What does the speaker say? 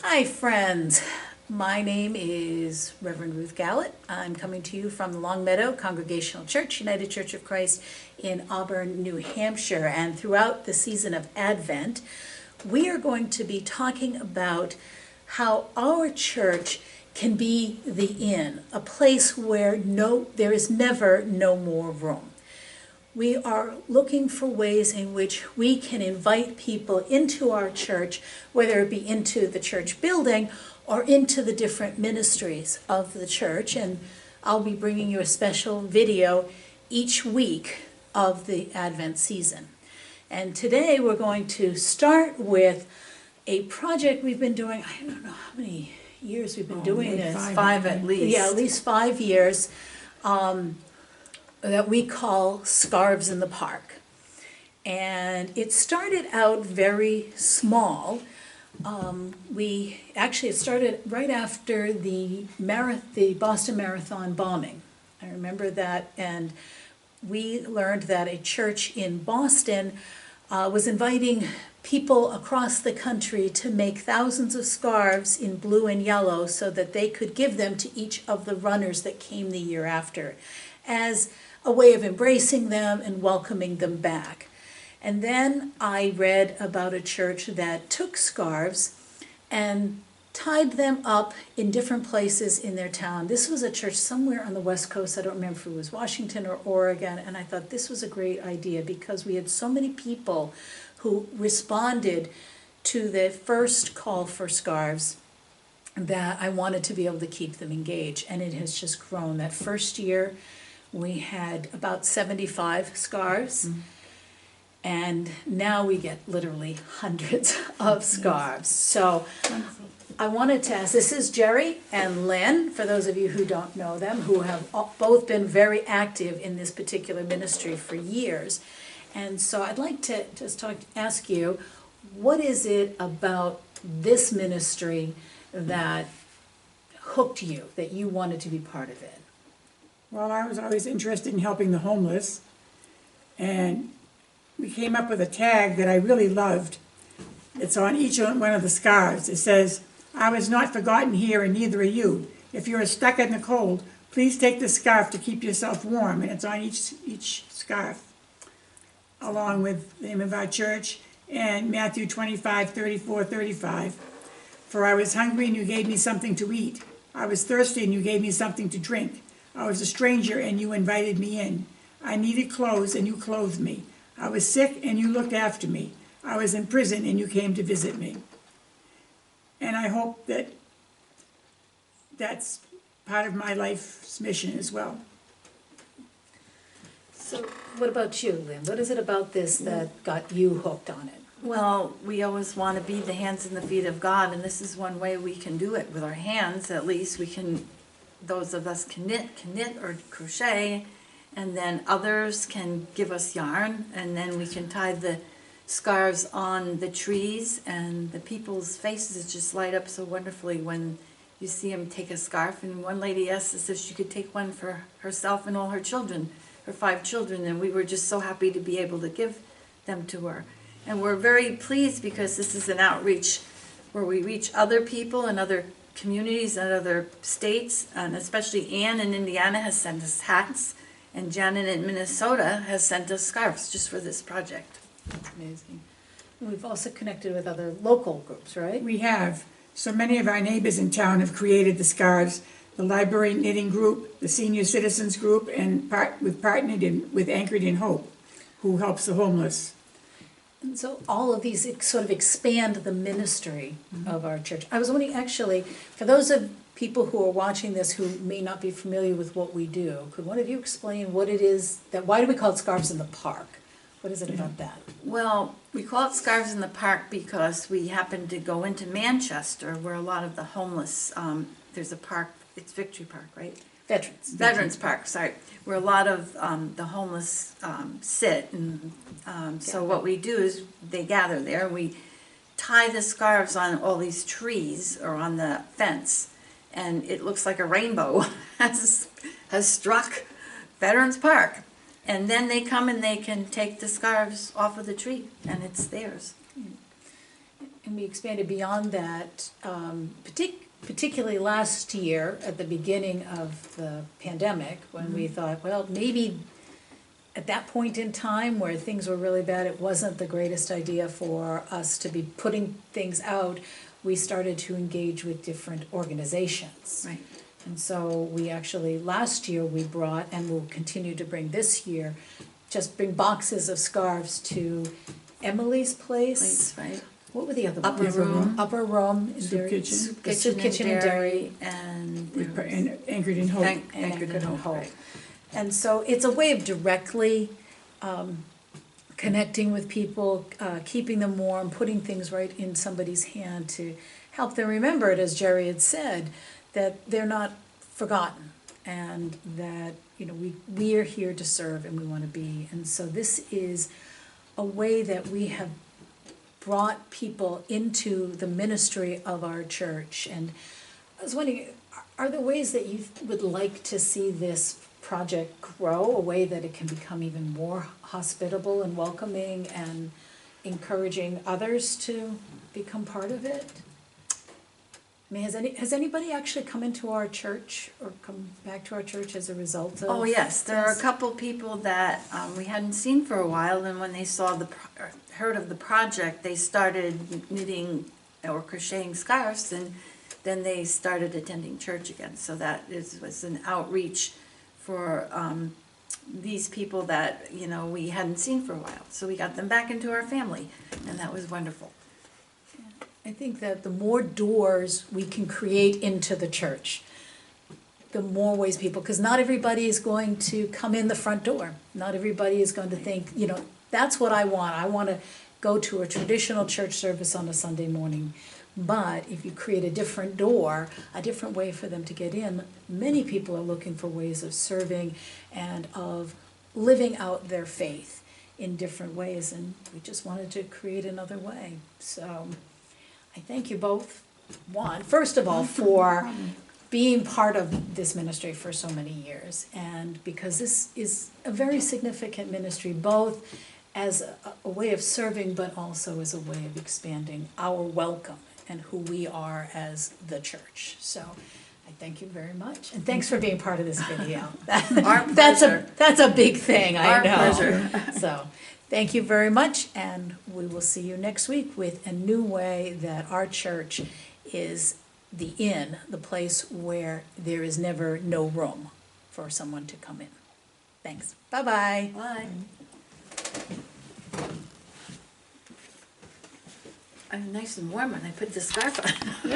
Hi friends, my name is Reverend Ruth Gallett. I'm coming to you from the Long Meadow Congregational Church, United Church of Christ in Auburn, New Hampshire. And throughout the season of Advent, we are going to be talking about how our church can be the inn, a place where there is never no more room. We are looking for ways in which we can invite people into our church, whether it be into the church building or into the different ministries of the church. And I'll be bringing you a special video each week of the Advent season. And today we're going to start with a project we've been doing. I don't know how many years we've been doing this. Five at least. Yeah, at least 5 years. That we call Scarves in the Park. And it started out very small. It started right after the Boston Marathon bombing. I remember that, and we learned that a church in Boston was inviting people across the country to make thousands of scarves in blue and yellow so that they could give them to each of the runners that came the year after, as a way of embracing them and welcoming them back. And then I read about a church that took scarves and tied them up in different places in their town. This was a church somewhere on the West Coast. I don't remember if it was Washington or Oregon. And I thought this was a great idea because we had so many people who responded to the first call for scarves that I wanted to be able to keep them engaged. And it has just grown. That first year, we had about 75 scarves, and now we get literally hundreds of scarves. So I wanted to ask, this is Jerry and Lynn, for those of you who don't know them, who have both been very active in this particular ministry for years. And so I'd like to just ask you, what is it about this ministry that hooked you, that you wanted to be part of it? Well, I was always interested in helping the homeless, and we came up with a tag that I really loved. It's on each one of the scarves. It says, "I was not forgotten here, and neither are you. If you're stuck in the cold, please take the scarf to keep yourself warm." And it's on each scarf, along with the name of our church and Matthew 25:34-35. "For I was hungry, and you gave me something to eat. I was thirsty, and you gave me something to drink. I was a stranger, and you invited me in. I needed clothes, and you clothed me. I was sick, and you looked after me. I was in prison, and you came to visit me." And I hope that that's part of my life's mission as well. So what about you, Lynn? What is it about this that got you hooked on it? Well, we always want to be the hands and the feet of God, and this is one way we can do it with our hands. At least we can, those of us can knit or crochet, and then others can give us yarn, and then we can tie the scarves on the trees, and the people's faces just light up so wonderfully when you see them take a scarf. And one lady asked us if she could take one for herself and all her children, her 5 children, and we were just so happy to be able to give them to her. And we're very pleased because this is an outreach where we reach other people and other communities and other states, and especially Ann in Indiana has sent us hats, and Janet in Minnesota has sent us scarves just for this project. That's amazing. And we've also connected with other local groups, right? We have. So many of our neighbors in town have created the scarves. The library knitting group, the senior citizens group, and we've partnered with Anchored in Hope, who helps the homeless. And so all of these sort of expand the ministry of our church. I was wondering, actually, for those of people who are watching this who may not be familiar with what we do, could one of you explain what it is why do we call it Scarves in the Park? What is it about that? Well, we call it Scarves in the Park because we happen to go into Manchester where a lot of the homeless, there's a park, it's Victory Park, right? Veterans Park, sorry, where a lot of the homeless sit. And so what we do is they gather there. We tie the scarves on all these trees or on the fence, and it looks like a rainbow has struck Veterans Park. And then they come and they can take the scarves off of the tree, and it's theirs. And we expanded beyond that, particularly last year, at the beginning of the pandemic, when we thought, well, maybe at that point in time where things were really bad, it wasn't the greatest idea for us to be putting things out. We started to engage with different organizations. Right. And so we actually, last year, we brought, and will continue to bring this year, just bring boxes of scarves to Emily's Place. Place, right? What were the other Upper ones? Room. Upper Room. and Soup dairy- Kitchen. Soup The Soup Kitchen and Dairy, and and Anchored in hope. Anchored in Hope, right. And so it's a way of directly connecting with people, keeping them warm, putting things right in somebody's hand to help them remember it, as Jerry had said, that they're not forgotten, and that, you know, we are here to serve and we want to be. And so this is a way that we have brought people into the ministry of our church. And I was wondering, are there ways that you would like to see this project grow, a way that it can become even more hospitable and welcoming and encouraging others to become part of it? I mean, has anybody actually come into our church or come back to our church as a result of? Oh, yes, there are a this? couple people that we hadn't seen for a while, and when they saw or heard of the project, they started knitting or crocheting scarves, and then they started attending church again. So that was an outreach for these people that, you know, we hadn't seen for a while. So we got them back into our family, and that was wonderful. I think that the more doors we can create into the church, the more ways people, because not everybody is going to come in the front door. Not everybody is going to think, you know, that's what I want. I want to go to a traditional church service on a Sunday morning. But if you create a different door, a different way for them to get in, many people are looking for ways of serving and of living out their faith in different ways. And we just wanted to create another way. So I thank you both, first of all, for being part of this ministry for so many years, and because this is a very significant ministry, both as a way of serving, but also as a way of expanding our welcome and who we are as the church. So I thank you very much, and thanks for being part of this video. Our pleasure. That's a big thing, I Our know. pleasure. So, thank you very much, and we will see you next week with a new way that our church is the place where there is never no room for someone to come in. Thanks. Bye-bye. Bye. I'm nice and warm when I put the scarf on.